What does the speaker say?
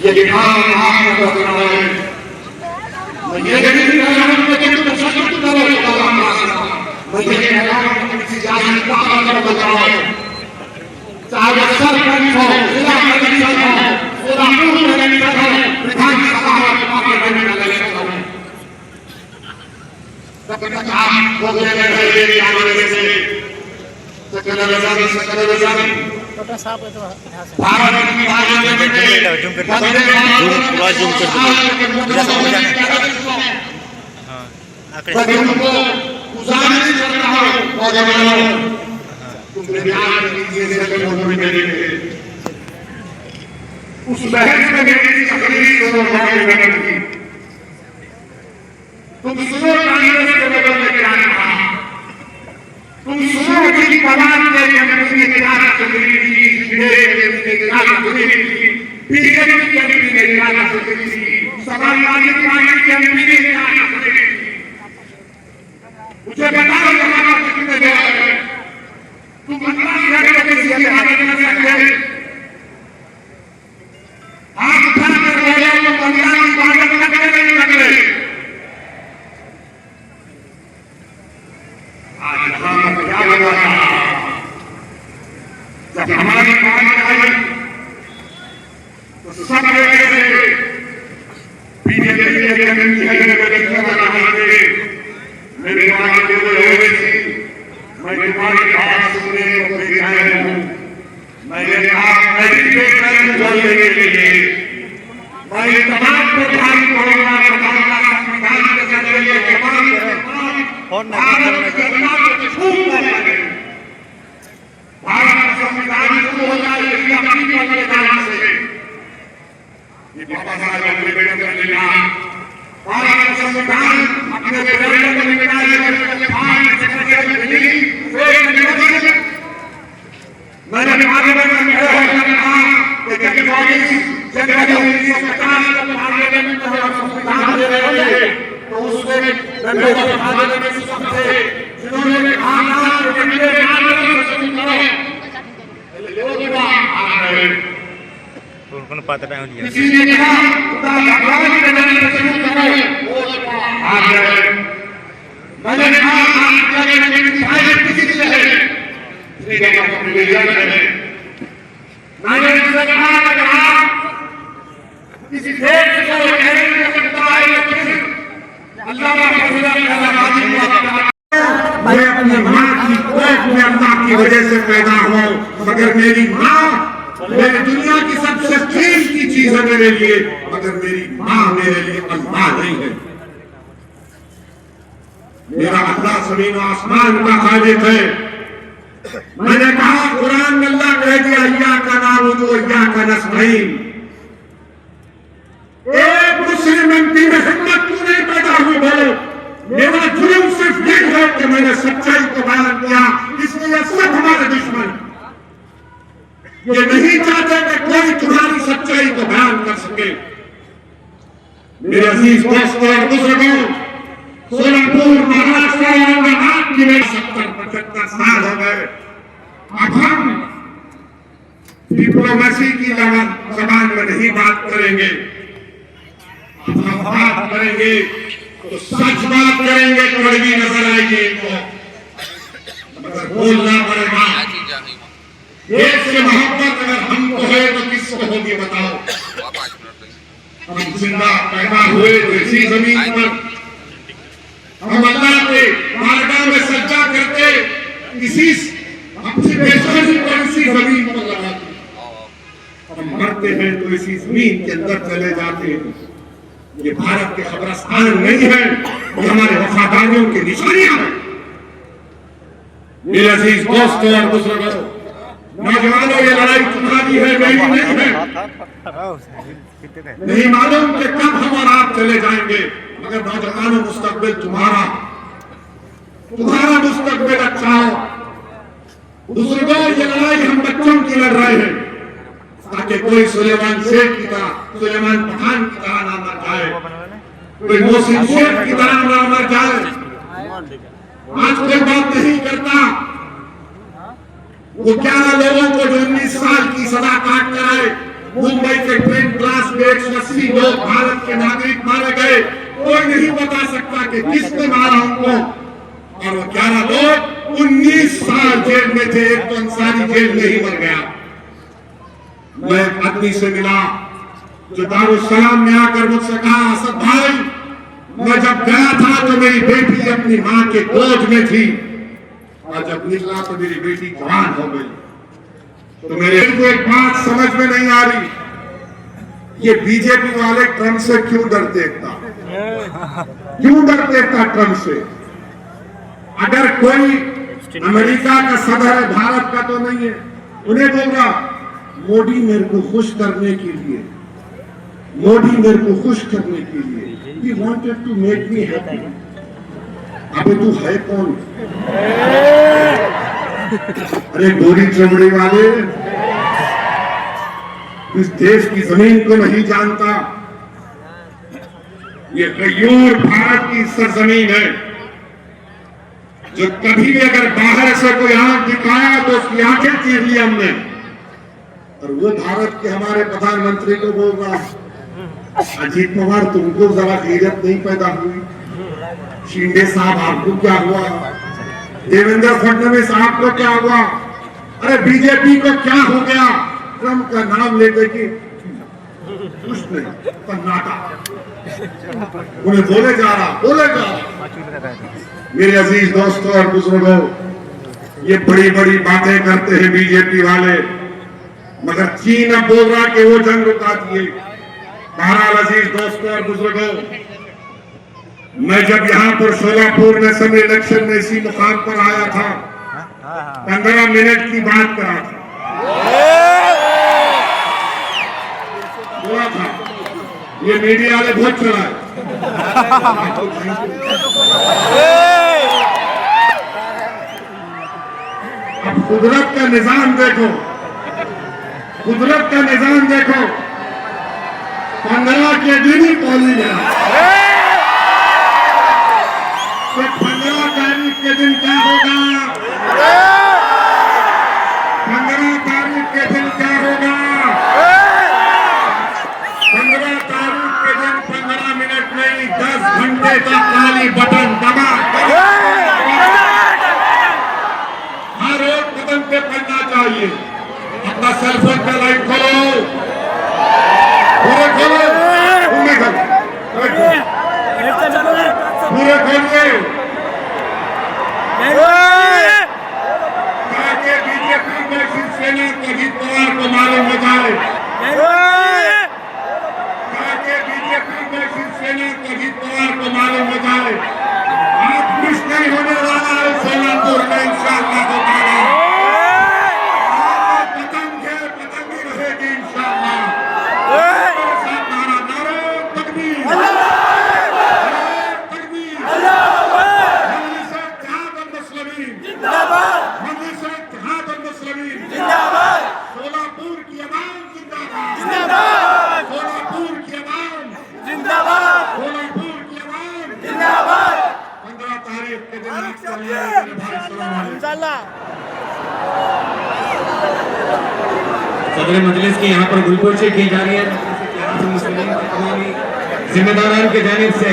ये काम आपने करना है। मुझे नहीं कहना कि तुम सशक्त करो कलाम आसना, मुझे कहना कि किसी जाति का आदर बताओ, चाहे सरपंच हो, जिला परिषद हो, सोलापुर कलेक्टर हो, विधानसभा में इलेक्शन हो, तब तक आप बोलते रहे आगे से सकल वजानी छोटा साहब है तो भारत की आजादी में जूम कर पूरा जूम कर हां आंकड़े उनको गुजारिश कर रहा हूं नौजवानों, तुम ध्यान दीजिए सभी लोग उस बहस में मेरी तकलीफ सुनो नौजवानों की, तुम सुनो कांग्रेस के बगल में क्या कहा, तुम सुनो कि पलान के एमपी ने क्या तकलीफ दी, बीजेपी ने क्या तकलीफ दी, बीजेपी के एमपी ने क्या तकलीफ दी, समाजवादी पार्टी के एमपी ने क्या तकलीफ दी, मुझे बताओ जमाना कितने गया है, तुम अल्लाह के किसी के हाथ में सकते, आप उठा कर बोले तो दुनिया की इबादत करने नहीं लगे। आज हम क्या लगा जब हमारी बात आई तो सब ऐसे बीजेपी के कमेटी है देखने वाला है, मेरी बात जो हो रही थी मैं तुम्हारी बात सुनने को बेचैन हूं, मैंने कहा मेडिटेशन करने के लिए मैं तमाम प्रधान कहूंगा, प्रधान का संविधान के जरिए तमाम भारत के नाम छूट लगे, भारत का संविधान शुरू होता है इसकी अपनी संविधान से, ये बाबा साहब अम्बेडकर ने कहा भारत का संविधान अपने बेटे को निकाले मैंने पार्लियामेंट में कहा कि जब 24 जनवरी 1950 को पार्लियामेंट में संविधान दे रहे हैं तो उसमें मेरे पार्लियामेंट में सब थे जिन्होंने कहा कि वंदे मातरम शुरू करो, लोग आ रहे उनको पता नहीं लिया, किसी ने कहा खुदा भगवान के नाम से शुरू करो, वो आ गए, मैंने कहा आप लगे नहीं शायद किसी से है इसलिए का प्रिविलेज है, मैंने उनसे कहा कि आप किसी देश को नहीं कर सकता है लेकिन अल्लाह का फैसला है, मैं अपनी माँ की कोख में अल्लाह की वजह से पैदा हुआ, मगर मेरी माँ मेरी दुनिया की सबसे कीमती चीज है मेरे लिए, मगर मेरी माँ मेरे लिए अल्लाह नहीं है। मेरा अल्लाह ज़मीन और आसमान का खालिक है। मैंने कहा कुरान में अल्लाह कह दिया इय्याका नअबुदु व इय्याका नस्तईन, एक मुस्लिम एमपी में हिम्मत क्यों नहीं पैदा हुई, बोलो मेरा जुर्म सिर्फ ये है कि मैंने सच्चाई को बयान किया, इसलिए सब हमारे दुश्मन ये नहीं चाहते कि कोई तुम्हारी सच्चाई को बयान कर सके। मेरे अजीज दोस्तों और बुजुर्गों, सोलापुर महाराष्ट्र औरंगाबाद की में 70-75 साल हो गए, अब हम डिप्लोमेसी की जबान में नहीं बात करेंगे, हम बात करेंगे तो सच बात करेंगे, कड़वी नजर आएगी इनको, मगर बोलना पड़ेगा। देश से मोहब्बत अगर हमको है तो किसको होगी बताओ। हम जिंदा पैदा हुए तो इसी जमीन पर, हम अल्लाह के बारगाह में सज्जा करते इसी अपनी पेशकशी को इसी जमीन पर लगाते, हम मरते हैं तो इसी जमीन के अंदर चले जाते हैं। ये भारत के कब्रिस्तान नहीं है, ये हमारे वफादारियों की निशानियां हैं। मेरे अजीज दोस्तों और बुजुर्गों, नौजवानों ये लड़ाई तुम्हारी है मेरी नहीं है, नहीं मालूम कि कब हम और आप चले जाएंगे, मगर नौजवानों मुस्तकबिल तुम्हारा मुस्तकबिल अच्छा हो। बुजुर्गों ये लड़ाई हम बच्चों की लड़ रहे हैं ताकि कोई सुलेमान शेख की तरह, सुलेमान पठान की तरह ना मर जाए, कोई मोहसिन शेख की तरह ना मर जाए। आज कोई बात नहीं करता, वो 11 लोगों को जो 19 साल की सजा काट कर आए मुंबई के ट्रेन क्लास में 180 लोग भारत के नागरिक मारे गए, कोई नहीं बता सकता कि किसने मारा उनको। और वो 11 लोग 19 साल जेल में थे, एक तो अंसारी जेल में ही मर गया। मैं एक आदमी से मिला जो दारुसलाम में आकर मुझसे कहा, असद भाई मैं जब गया था तो मेरी बेटी अपनी माँ के गोद में थी, और जब निकला तो मेरी बेटी जवान हो गई। तो मेरे को एक बात समझ में नहीं आ रही, ये बीजेपी वाले ट्रंप से क्यों डरते था? क्यों डरते था ट्रंप से? अगर कोई अमेरिका का सदर है, भारत का तो नहीं है, उन्हें बोल रहा मोदी मेरे को खुश करने के लिए, मोदी मेरे को खुश करने के लिए, he wanted to make me happy। अबे तू है कौन? अरे गोरी चमड़ी वाले, इस देश की जमीन को नहीं जानता। ये गयूर भारत की सरजमीन है, जो कभी भी अगर बाहर से कोई आंख दिखाया तो उसकी आंखें चीर ली हमने। और वो भारत के हमारे प्रधानमंत्री को बोल रहा, अजीत पवार तुमको जरा गैरत नहीं पैदा हुई? शिंदे साहब आपको क्या हुआ? देवेंद्र फडणवीस आपको क्या हुआ? अरे बीजेपी को क्या हो गया? ट्रंप का नाम लेते कि कुछ नहीं, सन्नाटा। उन्हें बोले जा रहा। मेरे अजीज दोस्तों और बुजुर्गों, ये बड़ी बड़ी बातें करते हैं बीजेपी वाले, मगर चीन अब बोल रहा कि वो जंग रुका दिए। बहरहाल अजीज दोस्तों और बुजुर्गों, मैं जब यहाँ पर सोलापुर में सब इलेक्शन में इसी मुकाम पर आया था, 15 मिनट की बात करा था, बोला था, ये मीडिया वाले बहुत चलाए। अब कुदरत का निजाम देखो, कुदरत का निजाम देखो, 15 के दिन ही पोलिंग है। तो 15 तारीख के दिन क्या होगा? 15 तारीख के दिन क्या होगा? 15 तारीख के दिन 15 मिनट नहीं, 10 घंटे का काली बटन दबा हर एक कदम पे पड़ना चाहिए। अपना सेलफोन का लाइट खोलो, पूरे खोलो, पूरे खोलिए, ताकि बीजेपी में शिवसेना को अजीत पवार को मालूम हो जाए, ताकि बीजेपी में शिवसेना को अजीत पवार को मालूम हो जाए आप कुछ नहीं होने वाला है। सोलापुर में इंशाअल्लाह होगा, पतंग है, पतंग ही रहेगी इंशाअल्लाह। सोलापुर की आवाम जिंदाबाद, सोलापुर की आवाम जिंदाबाद, सोलापुर की आवाम जिंदाबाद। 15 तारीख के दिन इंशाअल्लाह सदर मजलिस की यहाँ पर गुलकोशी की जा रही है। जिम्मेदारान की जानिब से